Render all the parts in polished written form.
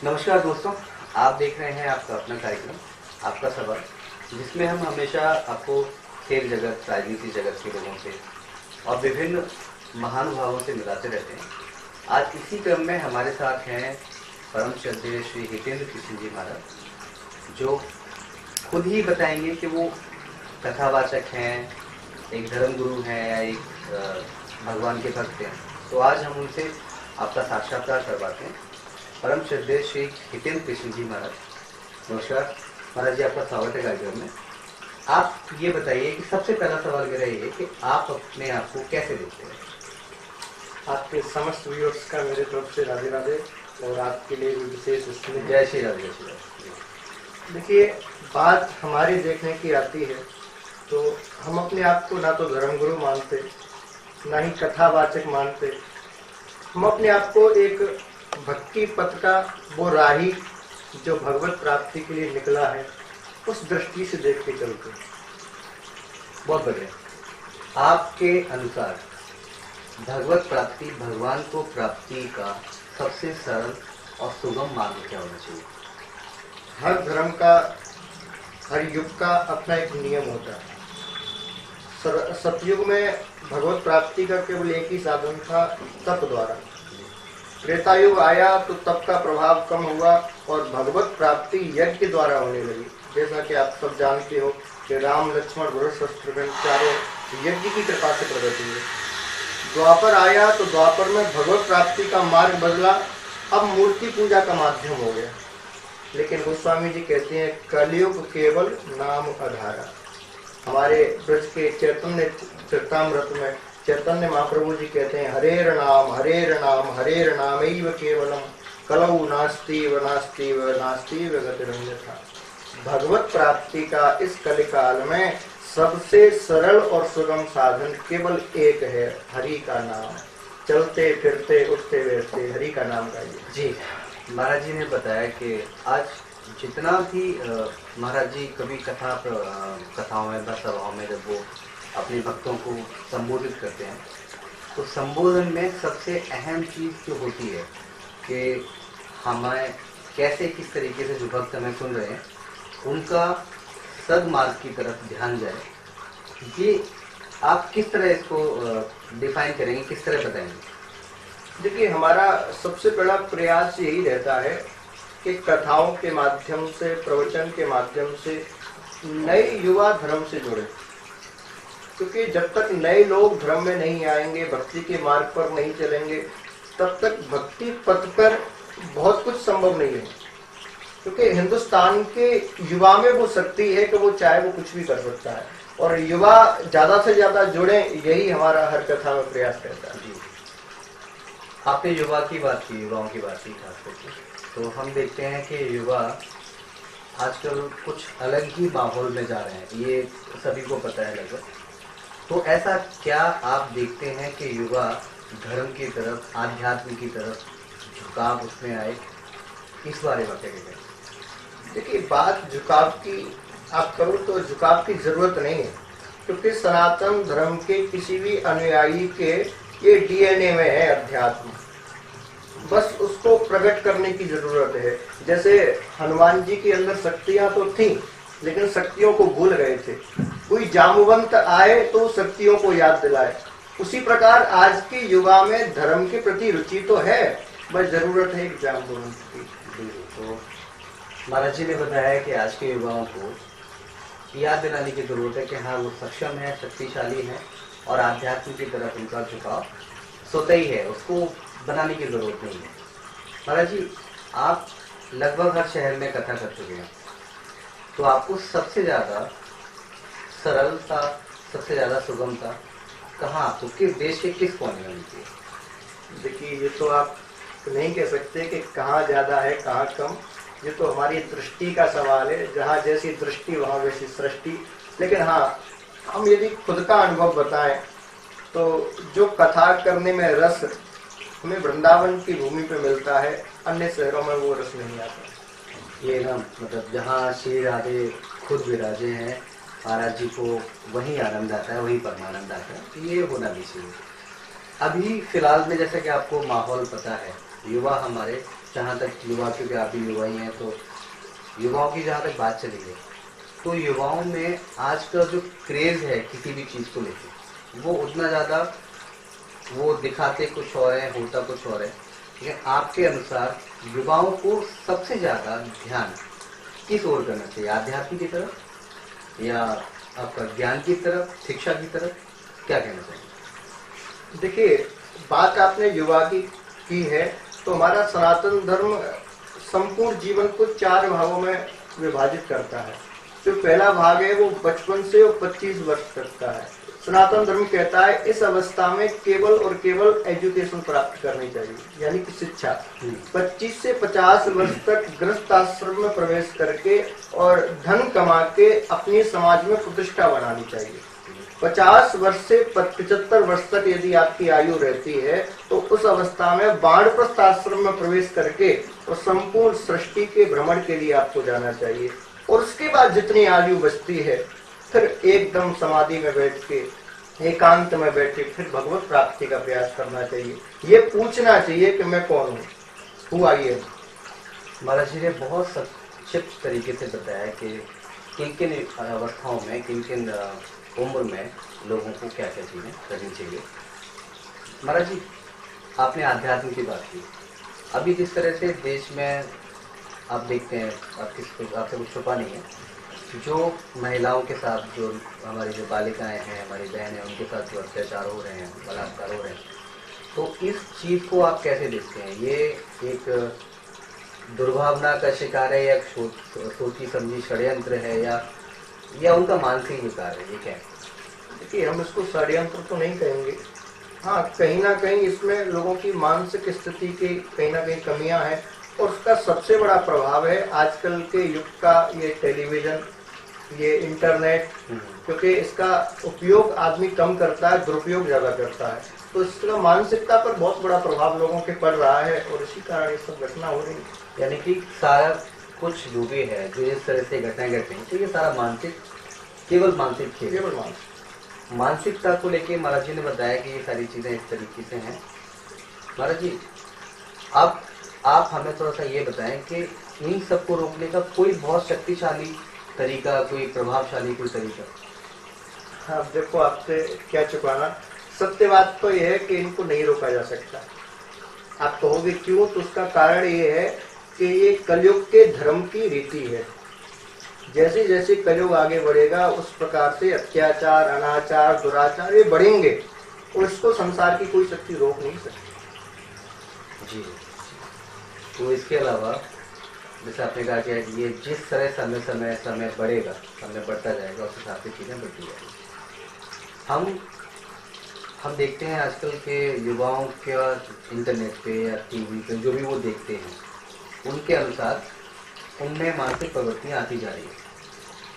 नमस्कार दोस्तों, आप देख रहे हैं आपका अपना कार्यक्रम आपका सवाल, जिसमें हम हमेशा आपको खेल जगत, राजनीति जगत के लोगों से और विभिन्न महानुभावों से मिलाते रहते हैं। आज इसी क्रम में हमारे साथ हैं परम श्रद्धेय श्री हितेंद्र कृष्ण जी महाराज, जो खुद ही बताएंगे कि वो कथावाचक हैं, एक धर्मगुरु हैं या एक भगवान के भक्त हैं। तो आज हम उनसे आपका साक्षात्कार करवाते हैं। परम श्रद्धेय श्री हितेंद्र कृष्ण जी महाराज, नमस्कार महाराज जी, आपका स्वागत है कार्यक्रम में। आप ये बताइए कि सबसे पहला सवाल मेरा ये है कि आप अपने आप को कैसे देखते हैं? आपके समस्त व्यूअर्स का मेरे तरफ से राधे राधे और आपके लिए भी विशेष स्नेह। जय श्री राधे, जय श्री राधे। देखिए, बात हमारी देखने की आती है तो हम अपने आप को ना तो धर्मगुरु मानते, ना ही कथावाचक मानते। हम अपने आप को एक भक्ति पथ का वो राही जो भगवत प्राप्ति के लिए निकला है, उस दृष्टि से देख के चलते हैं। बहुत बढ़िया। आपके अनुसार भगवत प्राप्ति, भगवान को प्राप्ति का सबसे सरल और सुगम मार्ग क्या होना चाहिए? हर धर्म का, हर युग का अपना एक नियम होता है। सतयुग में भगवत प्राप्ति का केवल एक ही साधन था, तप द्वारा। त्रेता युग आया तो तप का प्रभाव कम हुआ और भगवत प्राप्ति यज्ञ द्वारा होने लगी। जैसा कि आप सब जानते हो कि राम, लक्ष्मण, भरत, शत्रुघ्न चारों यज्ञ की कृपा से प्रकट हुए। द्वापर आया तो द्वापर में भगवत प्राप्ति का मार्ग बदला, अब मूर्ति पूजा का माध्यम हो गया। लेकिन गोस्वामी जी कहते हैं, कलयुग केवल नाम आधारा। हमारे ब्रज के चैतन्य चरितामृत में चैतन्य महाप्रभु जी कहते हैं, हरेर नाम हरेर नाम हरेर नामैव केवलम कलौ नास्ति व नास्ति व नास्ति व गतिरन्यथा। भगवत प्राप्ति का इस कलिकाल में सबसे सरल और सुगम साधन केवल एक है, हरि का नाम। चलते फिरते उठते बैठते हरि का नाम गाइए। जी, महाराज जी ने बताया कि आज जितना भी महाराज जी कभी कथाओं में, सभाओं में जब वो अपने भक्तों को संबोधित करते हैं, तो संबोधन में सबसे अहम चीज़ जो होती है कि हमें कैसे, किस तरीके से जो भक्त हमें सुन रहे हैं उनका सद्मार्ग की तरफ ध्यान जाए। ये आप किस तरह इसको डिफाइन करेंगे, किस तरह बताएंगे? देखिए, हमारा सबसे बड़ा प्रयास यही रहता है कि कथाओं के माध्यम से, प्रवचन के माध्यम से नए युवा धर्म से जुड़े। क्योंकि जब तक नए लोग धर्म में नहीं आएंगे, भक्ति के मार्ग पर नहीं चलेंगे, तब तक भक्ति पथ पर बहुत कुछ संभव नहीं है। क्योंकि हिंदुस्तान के युवा में वो शक्ति है कि वो चाहे वो कुछ भी कर सकता है, और युवा ज्यादा से ज्यादा जुड़े, यही हमारा हर कथा में प्रयास रहता है। जी, आपने युवा की बात की, युवाओं की बात की खास करके, तो हम देखते हैं कि युवा आजकल कुछ अलग ही माहौल में जा रहे हैं, ये सभी को पता है लगभग। तो ऐसा क्या आप देखते हैं कि युवा धर्म की तरफ, आध्यात्म की तरफ झुकाव उसमें आए? इस बारे में क्या कहते हैं? देखिए, बात झुकाव की आप करो तो झुकाव की जरूरत नहीं है, क्योंकि सनातन धर्म के किसी भी अनुयायी के ये डीएनए में है अध्यात्म। बस उसको प्रकट करने की जरूरत है। जैसे हनुमान जी के अंदर शक्तियां तो थी, लेकिन शक्तियों को भूल गए थे। कोई जामवंत आए तो शक्तियों को याद दिलाए। उसी प्रकार आज के युवा में धर्म के प्रति रुचि तो है, बस जरूरत है एक जामवंत की। तो महाराज जी ने बताया कि आज के युवाओं को याद दिलाने की जरूरत है कि हाँ, वो सक्षम है, शक्तिशाली है और आध्यात्म की तरफ उनका झुकाव स्वतः ही है, उसको बनाने की जरूरत नहीं है। महाराज जी, आप लगभग हर शहर में कथा कर चुके हैं, तो आपको सबसे ज्यादा सरलता, सबसे ज्यादा सुगमता कहाँ, आपको किस देश के किस कोने में मिलती है? देखिए, ये तो आप नहीं कह सकते कि कहाँ ज्यादा है कहाँ कम। ये तो हमारी दृष्टि का सवाल है, जहाँ जैसी दृष्टि वहाँ वैसी सृष्टि। लेकिन हाँ, हम यदि खुद का अनुभव बताएं तो जो कथा करने में रस हमें वृंदावन की भूमि पे मिलता है, अन्य शहरों में वो रस नहीं आता। ये ना, मतलब जहाँ श्री राधे खुद विराजे हैं, महाराज जी को वही आनंद आता है, वही परमानंद आता है। ये होना भी चाहिए। अभी फिलहाल में जैसे कि आपको माहौल पता है, युवा हमारे जहाँ तक युवा, क्योंकि आप भी युवा ही हैं, तो युवाओं की जहाँ तक बात चली है, तो युवाओं में आज का जो क्रेज़ है किसी भी चीज़ को लेके, वो उतना ज़्यादा, वो दिखाते कुछ और है, होता कुछ और है। लेकिन आपके अनुसार युवाओं को सबसे ज़्यादा ध्यान किस ओर करना चाहिए? आध्यात्म की तरफ या आपका ज्ञान की तरफ, शिक्षा की तरफ? क्या कहना चाहिए? देखिए, बात आपने युवा की है, तो हमारा सनातन धर्म संपूर्ण जीवन को 4 भागों में विभाजित करता है। जो पहला भाग है वो बचपन से और 25 वर्ष तक का है। सनातन धर्म कहता है इस अवस्था में केवल और केवल एजुकेशन प्राप्त करनी चाहिए, यानी कि शिक्षा। 25 से 50 वर्ष तक गृहस्थ आश्रम में प्रवेश करके और धन कमा के अपनी समाज में प्रतिष्ठा बनानी चाहिए। 50 वर्ष से 75 वर्ष तक यदि आपकी आयु रहती है तो उस अवस्था में वानप्रस्थ आश्रम में प्रवेश करके और संपूर्ण सृष्टि के भ्रमण के लिए आपको जाना चाहिए। और उसके बाद जितनी आयु बचती है फिर एकदम समाधि में बैठ के, एकांत में बैठ के फिर भगवत प्राप्ति का प्रयास करना चाहिए। ये पूछना चाहिए कि मैं कौन हूँ, हु आई एम। महाराज जी ने बहुत संक्षिप्त तरीके से बताया कि किन किन अवस्थाओं में, किन किन उम्र में लोगों को क्या क्या चीज़ें करनी चाहिए। महाराज जी, आपने आध्यात्म की बात की। अभी जिस तरह से देश में आप देखते हैं, आपसे कुछ छुपा नहीं है, जो महिलाओं के साथ, जो हमारी जो बालिकाएं हैं, हमारी बहन हैं, उनके साथ जो अत्याचार हो रहे हैं, बलात्कार हो रहे हैं, तो इस चीज़ को आप कैसे देखते हैं? ये एक दुर्भावना का शिकार है या सोची समझी षड्यंत्र है या उनका मानसिक विकार है? ये क्या है? देखिए, हम इसको षड्यंत्र तो नहीं कहेंगे। हाँ, कहीं ना कहीं इसमें लोगों की मानसिक स्थिति की कहीं ना कहीं कमियां हैं और उसका सबसे बड़ा प्रभाव है आजकल के युग का ये टेलीविजन, ये इंटरनेट। क्योंकि इसका उपयोग आदमी कम करता है, दुरुपयोग ज़्यादा करता है, तो इसका मानसिकता पर बहुत बड़ा प्रभाव लोगों के पड़ रहा है और इसी कारण ये सब घटना हो रही है। यानी कि सारा कुछ जो भी है, जो इस तरह से घटनाएं घट रही हैं, तो ये सारा मानसिक, केवल मानसिक खेल, केवल मानसिकता को लेके महाराज जी ने बताया कि ये सारी चीज़ें इस तरीके से हैं। महाराज जी, अब आप हमें थोड़ा सा ये बताएं कि इन सबको रोकने का कोई बहुत शक्तिशाली तरीका, कोई प्रभावशाली कोई तरीका? हाँ, देखो, आपसे क्या छुपाना, सत्य बात तो यह है कि इनको नहीं रोका जा सकता। आप कहोगे क्यों, तो उसका कारण ये है कि ये कलयुग के धर्म की रीति है। जैसे जैसे कलयुग आगे बढ़ेगा उस प्रकार से अत्याचार, अनाचार, दुराचार ये बढ़ेंगे और इसको संसार की कोई शक्ति रोक नहीं सकती। जी। तो इसके अलावा जैसे आपने कहा कि ये जिस तरह समय बढ़ेगा, समय बढ़ता जाएगा, उस हिसाब से चीज़ें बढ़ती जाएगी। हम देखते हैं आजकल के युवाओं के इंटरनेट पे या टीवी पे जो भी वो देखते हैं, उनके अनुसार उनमें मानसिक प्रवृत्तियाँ आती जा रही है।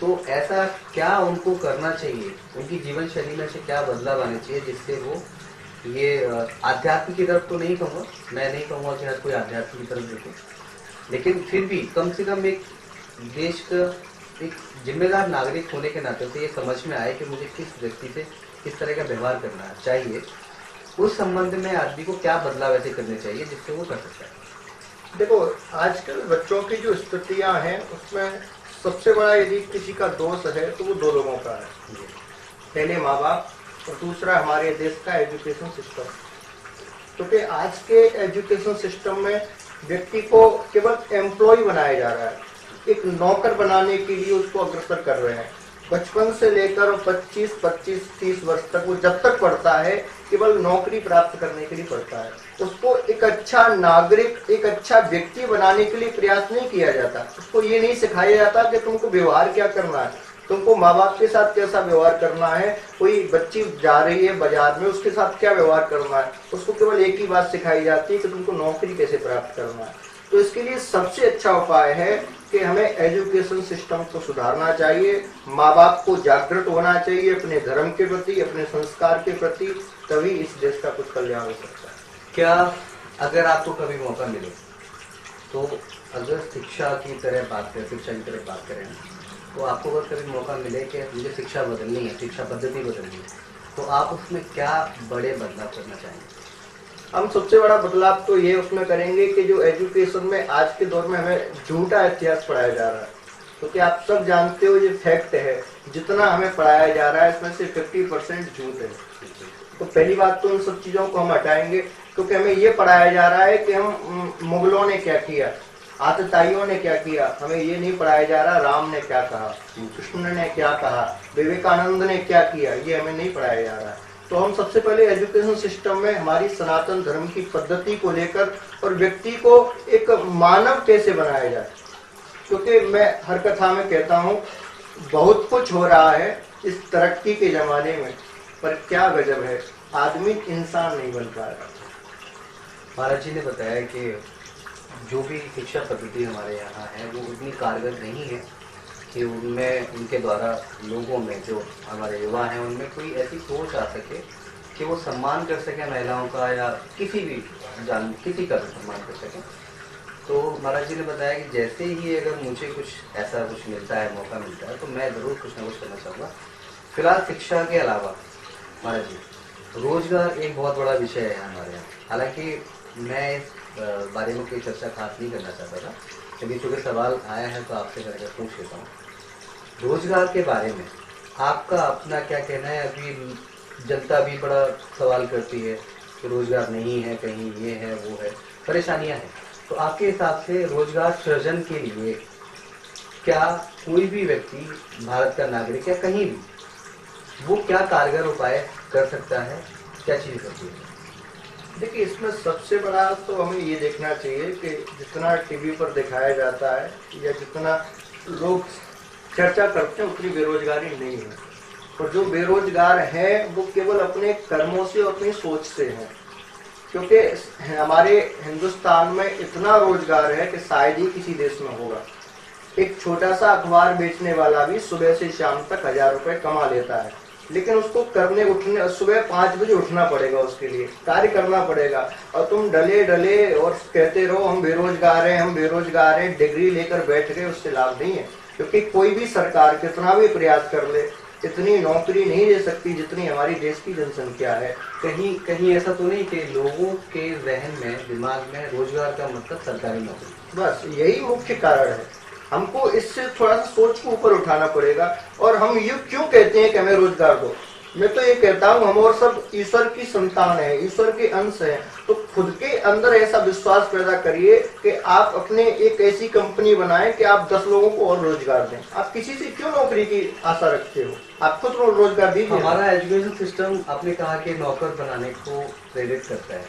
तो ऐसा क्या उनको करना चाहिए, उनकी जीवन शैली में से क्या बदलाव आने चाहिए जिससे वो ये आध्यात्म की तरफ तो नहीं कहूँगा, मैं नहीं कहूँगा कि हर कोई आध्यात्म की तरफ देखे, लेकिन फिर भी कम से कम एक देश का एक जिम्मेदार नागरिक होने के नाते से ये समझ में आए कि मुझे किस व्यक्ति से किस तरह का व्यवहार करना चाहिए, उस संबंध में आदमी को क्या बदलाव ऐसे करने चाहिए जिससे वो कर सकता है? देखो, आजकल बच्चों की जो स्थितियां हैं उसमें सबसे बड़ा यदि किसी का दोष है तो वो 2 लोगों का है। पहले माँ बाप और दूसरा हमारे देश का एजुकेशन सिस्टम। क्योंकि आज के एजुकेशन सिस्टम में व्यक्ति को केवल एम्प्लॉय बनाया जा रहा है, एक नौकर बनाने के लिए उसको अग्रसर कर रहे हैं। बचपन से लेकर 25-30 वर्ष तक वो जब तक पढ़ता है केवल नौकरी प्राप्त करने के लिए पढ़ता है। उसको एक अच्छा नागरिक, एक अच्छा व्यक्ति बनाने के लिए प्रयास नहीं किया जाता। उसको ये नहीं सिखाया जाता कि तुमको व्यवहार क्या करना है, तुमको माँ बाप के साथ कैसा व्यवहार करना है, कोई बच्ची जा रही है बाजार में उसके साथ क्या व्यवहार करना है। उसको केवल एक ही बात सिखाई जाती है कि तुमको नौकरी कैसे प्राप्त करना है। तो इसके लिए सबसे अच्छा उपाय है कि हमें एजुकेशन सिस्टम को सुधारना चाहिए, माँ बाप को जागृत होना चाहिए अपने धर्म के प्रति, अपने संस्कार के प्रति, तभी इस देश का कुछ कल्याण हो सकता है। क्या अगर आपको कभी मौका मिले तो अगर शिक्षा की तरह बात करें, तो आपको अगर कभी मौका मिले कि मुझे शिक्षा बदलनी है, शिक्षा पद्धति बदलनी है, तो आप उसमें क्या बड़े बदलाव करना चाहेंगे? हम सबसे बड़ा बदलाव तो ये उसमें करेंगे कि जो एजुकेशन में आज के दौर में हमें झूठा इतिहास पढ़ाया जा रहा है, क्योंकि आप सब जानते हो ये फैक्ट है, जितना हमें पढ़ाया जा रहा है इसमें से 50% झूठ है। तो पहली बात तो उन सब चीजों को हम हटाएंगे, क्योंकि हमें ये पढ़ाया जा रहा है कि हम मुगलों ने क्या किया, आतताइयों ने क्या किया, हमें ये नहीं पढ़ाया जा रहा राम ने क्या कहा, कृष्ण ने क्या कहा, विवेकानंद ने क्या किया, ये हमें नहीं पढ़ाया जा रहा है। तो हम सबसे पहले एजुकेशन सिस्टम में हमारी सनातन धर्म की पद्धति को लेकर और व्यक्ति को एक मानव कैसे बनाया जाए, क्योंकि मैं हर कथा में कहता हूँ बहुत कुछ हो रहा है इस तरक्की के जमाने में, पर क्या गजब है, आदमी इंसान नहीं बन पा रहा। महाराज जी ने बताया कि जो भी शिक्षा पद्धति हमारे यहाँ है वो उतनी कारगर नहीं है कि उनमें उनके द्वारा लोगों में, जो हमारे युवा हैं, उनमें कोई ऐसी सोच आ सके कि वो सम्मान कर सके महिलाओं का, या किसी का भी सम्मान कर सके। तो महाराज जी ने बताया कि जैसे ही अगर मुझे ऐसा कुछ मिलता है, मौका मिलता है, तो मैं ज़रूर कुछ ना कुछ करना चाहूँगा। फिलहाल शिक्षा के अलावा महाराज जी रोजगार एक बहुत बड़ा विषय है हमारे यहाँ। हालांकि मैं इस बारे में कोई चर्चा खास नहीं करना चाहता था, लेकिन चूँकि सवाल आया है तो आपसे करके पूछ लेता हूँ। रोजगार के बारे में आपका अपना क्या कहना है? अभी जनता भी बड़ा सवाल करती है कि रोजगार नहीं है, कहीं ये है वो है, परेशानियां हैं। तो आपके हिसाब से रोजगार सृजन के लिए क्या कोई भी व्यक्ति, भारत का नागरिक या कहीं भी, वो क्या कारगर उपाय कर सकता है, क्या चीज करती है? देखिए, इसमें सबसे बड़ा तो हमें ये देखना चाहिए कि जितना टीवी पर दिखाया जाता है या जितना लोग चर्चा करते हैं उतनी बेरोजगारी नहीं है, और जो बेरोजगार हैं वो केवल अपने कर्मों से और अपनी सोच से हैं, क्योंकि हमारे हिंदुस्तान में इतना रोजगार है कि शायद ही किसी देश में होगा। एक छोटा सा अखबार बेचने वाला भी सुबह से शाम तक 1000 रुपए कमा लेता है, लेकिन उसको उठने सुबह 5 बजे उठना पड़ेगा, उसके लिए कार्य करना पड़ेगा। और तुम डले और कहते रहो हम बेरोजगार हैं, हम बेरोजगार हैं, डिग्री लेकर बैठ गए, उससे लाभ नहीं है, क्योंकि कोई भी सरकार कितना भी प्रयास कर ले इतनी नौकरी नहीं दे सकती जितनी हमारी देश की जनसंख्या है। कहीं ऐसा तो नहीं कि लोगों के जहन में, दिमाग में रोजगार का मतलब सरकारी नौकरी? बस यही मुख्य कारण है। हमको इससे थोड़ा सा सोच को ऊपर उठाना पड़ेगा। और हम ये क्यों कहते हैं कि हमें रोजगार दो? मैं तो ये कहता हूँ हम और सब ईश्वर की संतान है, ईश्वर के अंश है, तो खुद के अंदर ऐसा विश्वास पैदा करिए कि आप अपने एक ऐसी कंपनी बनाएं कि आप 10 लोगों को और रोजगार दें। आप किसी से क्यों नौकरी की आशा रखते हो? आप खुद रोजगार दीजिए। हमारा एजुकेशन सिस्टम, आपने कहा कि नौकर बनाने को प्रेरित करता है,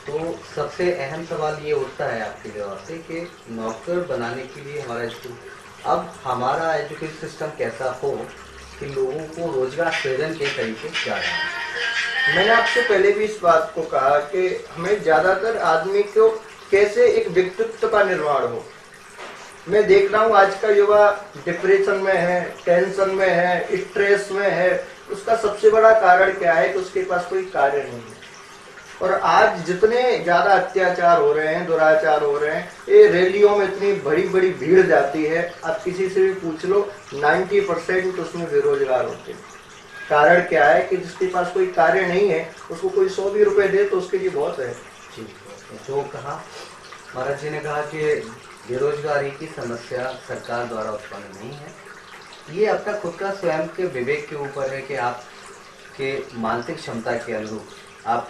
तो सबसे अहम सवाल ये उठता है आपके जवाब से कि नौकर बनाने के लिए हमारा एजुकेशन सिस्टम कैसा हो कि लोगों को रोजगार सृजन के तरीके क्या हैं? मैंने आपसे पहले भी इस बात को कहा कि हमें ज्यादातर आदमी को कैसे एक व्यक्तित्व का निर्माण हो। मैं देख रहा हूँ आज का युवा डिप्रेशन में है, टेंशन में है, स्ट्रेस में है। उसका सबसे बड़ा कारण क्या है कि उसके पास कोई कार्य नहीं है। और आज जितने ज्यादा अत्याचार हो रहे हैं, दुराचार हो रहे हैं, ये रैलियों में इतनी बड़ी बड़ी भीड़ जाती है, आप किसी से भी पूछ लो 90% उसमें बेरोजगार होते हैं। कारण क्या है कि जिसके पास कोई कार्य नहीं है उसको कोई 100 भी रुपए दे तो उसके लिए बहुत है। जो कहा महाराज जी ने कहा कि बेरोजगारी की समस्या सरकार द्वारा उत्पन्न नहीं है, ये आपका खुद का स्वयं के विवेक के ऊपर है कि आपके मानसिक क्षमता के अनुरूप आप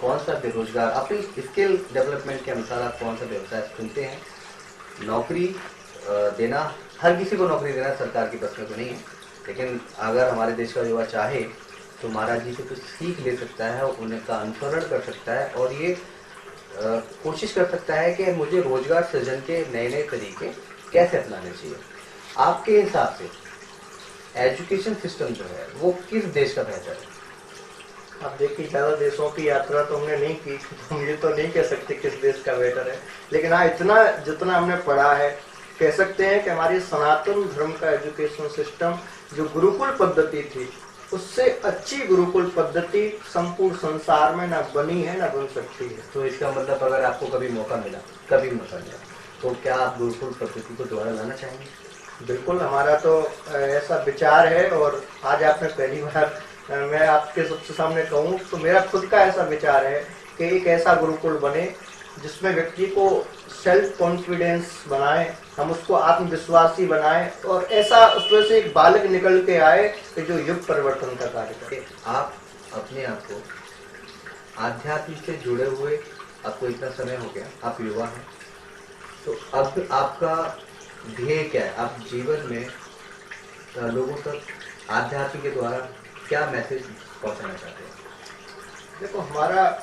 कौन सा बेरोजगार, अपनी स्किल डेवलपमेंट के अनुसार आप कौन सा व्यवसाय चुनते हैं। नौकरी देना, हर किसी को नौकरी देना सरकार की बस में तो नहीं है, लेकिन अगर हमारे देश का युवा चाहे तो महाराज जी से कुछ सीख ले सकता है, उनका अनुसरण कर सकता है और ये कोशिश कर सकता है कि मुझे रोजगार सृजन के नए नए तरीके कैसे अपनाने चाहिए। आपके हिसाब से एजुकेशन सिस्टम जो है वो किस देश का बेहतर है? आप देखिए, ज्यादा देशों की यात्रा तो हमने नहीं की, तो हम ये तो नहीं कह सकते किस देश का बेहतर है, लेकिन हाँ इतना जितना हमने पढ़ा है कह सकते हैं कि हमारी सनातन धर्म का एजुकेशन सिस्टम जो गुरुकुल पद्धति थी, उससे अच्छी गुरुकुल पद्धति संपूर्ण संसार में ना बनी है ना बन सकती है। तो इसका मतलब अगर आपको कभी मौका मिला तो क्या आप गुरुकुल पद्धति को दोबारा लाना चाहेंगे? बिल्कुल, हमारा तो ऐसा विचार है। और आज आपने पहली बार मैं आपके सबसे सामने कहूँ तो मेरा खुद का ऐसा विचार है कि एक ऐसा गुरुकुल बने जिसमें व्यक्ति को सेल्फ कॉन्फिडेंस बनाए, हम उसको आत्मविश्वासी बनाए और ऐसा उसमें से एक बालक निकल के आए कि जो युग परिवर्तन का कार्य करे। आप अपने आप को आध्यात्म से जुड़े हुए आपको इतना समय हो गया, आप युवा हैं, तो अब आपका ध्येय क्या है? आप जीवन में लोगों तक आध्यात्म के द्वारा क्या मैसेज पहुंचाना चाहते हैं? देखो, हमारा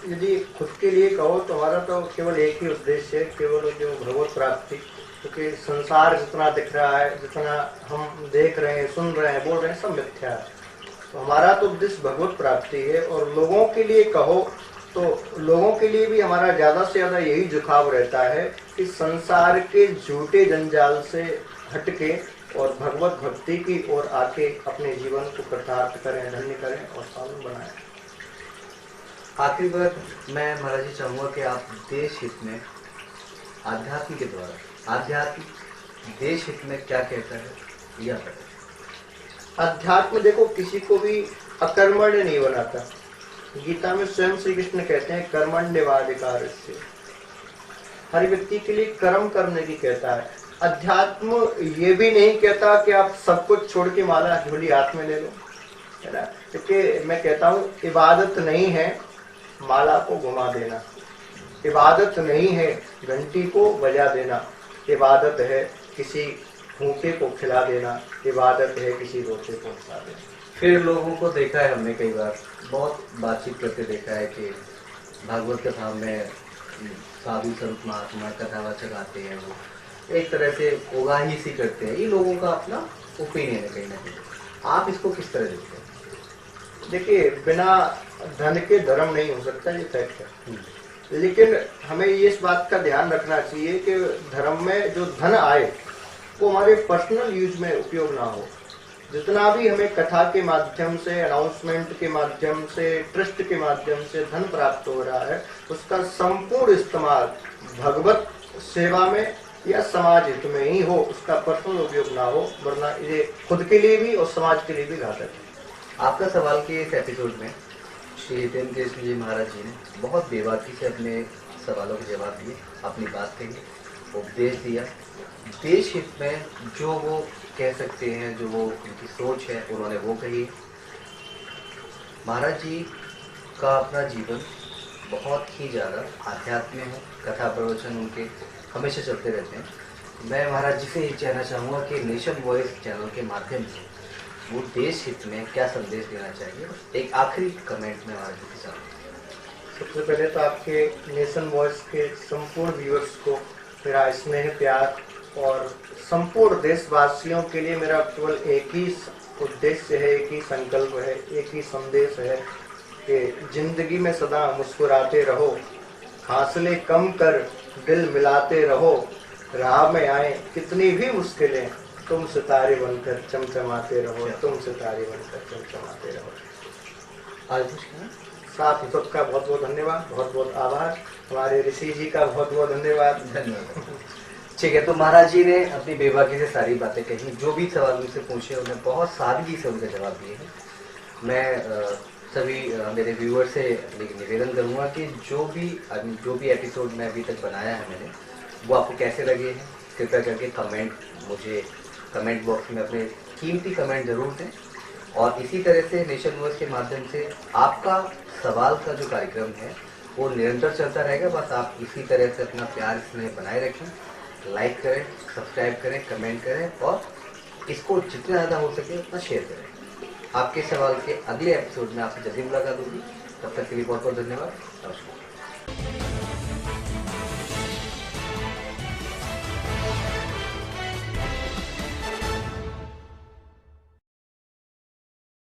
यदि खुद के लिए कहो तो हमारा तो केवल एक ही उद्देश्य है, केवल जो भगवत प्राप्ति। क्योंकि संसार जितना दिख रहा है, जितना हम देख रहे हैं, सुन रहे हैं, बोल रहे हैं, सब मिथ्या है। तो हमारा तो उद्देश्य भगवत प्राप्ति है। और लोगों के लिए कहो तो लोगों के लिए भी हमारा ज़्यादा से ज़्यादा यही झुकाव रहता है कि संसार के झूठे जंजाल से हटके और भगवत भक्ति की ओर आके अपने जीवन को कृतार्थ करें, धन्य करें और साधन बनाएं। आखिरी बार मैं महाराज जी चाहूँगा कि आप देश हित में आध्यात्म के द्वारा, आध्यात्म देश हित में क्या कहता है यह बताएं। अध्यात्म देखो किसी को भी अकर्मण्य नहीं बनाता। गीता में स्वयं श्री कृष्ण कहते हैं कर्मण्यवाधिकारस्य, हर व्यक्ति के लिए कर्म करने की कहता है। अध्यात्म ये भी नहीं कहता कि आप सब कुछ छोड़ के माला झोली हाथ में ले लो, है ना। क्योंकि मैं कहता हूँ इबादत नहीं है माला को घुमा देना, इबादत नहीं है घंटी को बजा देना, इबादत है किसी भूखे को खिला देना, इबादत है किसी रोते को उठा देना। फिर लोगों को देखा है हमने कई बार बहुत बातचीत करते देखा है कि भागवत कथा में साधु संत महात्मा कथावाचक आते हैं, वो एक तरह से उगाही सी करते हैं। ये लोगों का अपना ओपिनियन है कहीं ना कहीं, आप इसको किस तरह देखते हैं? देखिए, बिना धन के धर्म नहीं हो सकता, ये फैक्ट है। लेकिन हमें ये इस बात का ध्यान रखना चाहिए कि धर्म में जो धन आए वो हमारे पर्सनल यूज में उपयोग ना हो। जितना भी हमें कथा के माध्यम से, अनाउंसमेंट के माध्यम से, ट्रस्ट के माध्यम से धन प्राप्त हो रहा है, उसका संपूर्ण इस्तेमाल भगवत सेवा में या समाज हित में ही हो, उसका पर्सनल उपयोग ना हो, वरना ये खुद के लिए भी और समाज के लिए भी घातक है। आपका सवाल के इस एपिसोड में श्री हितेंद्र कृष्ण जी महाराज जी ने बहुत बेबाकी से अपने सवालों के जवाब दिए, अपनी बात कही, उपदेश दिया। देश हित में जो वो कह सकते हैं, जो वो उनकी सोच है, उन्होंने वो कही। महाराज जी का अपना जीवन बहुत ही ज़्यादा आध्यात्म है, कथा प्रवचन उनके हमेशा चलते रहते हैं। मैं महाराज जी से ये कहना चाहूँगा कि नेशन वॉइस चैनल के माध्यम से वो देश हित में क्या संदेश देना चाहिए, एक आखिरी कमेंट में महाराज जी के साथ। सबसे पहले तो आपके नेशन वॉइस के संपूर्ण व्यूअर्स को मेरा स्नेह, प्यार और संपूर्ण देशवासियों के लिए मेरा केवल एक ही उद्देश्य है, एक ही संकल्प है, एक ही संदेश है कि जिंदगी में सदा मुस्कुराते रहो, फासले कम कर दिल मिलाते रहो, राह में आए कितनी भी मुश्किलें, तुम सितारे बनकर चमचमाते रहो, तुम सितारे बनकर चमचमाते रहो। आज कुछ साथ ही सबका बहुत बहुत धन्यवाद, बहुत बहुत आभार। हमारे ऋषि जी का बहुत बहुत धन्यवाद। ठीक है, तो महाराज जी ने अपनी बेबाकी से सारी बातें कही, जो भी सवाल मुझसे पूछे उन्हें बहुत सादगी से उनके जवाब दिए हैं। मैं सभी मेरे व्यूअर से निवेदन करूंगा कि जो भी एपिसोड में अभी तक बनाया है मैंने, वो आपको कैसे लगे हैं, कृपया करके मुझे कमेंट बॉक्स में अपने कीमती कमेंट जरूर दें। और इसी तरह से नेशन वॉइस के माध्यम से आपका सवाल का जो कार्यक्रम है वो निरंतर चलता रहेगा। बस आप इसी तरह से अपना प्यार इसमें बनाए रखें, लाइक करें, सब्सक्राइब करें, कमेंट करें और इसको जितना ज़्यादा हो सके उतना शेयर करें। आपके सवाल के अगले एपिसोड में आपसे जल्दी मुलाकात होगी। तब तक के लिए बहुत बहुत धन्यवाद। नमस्कार।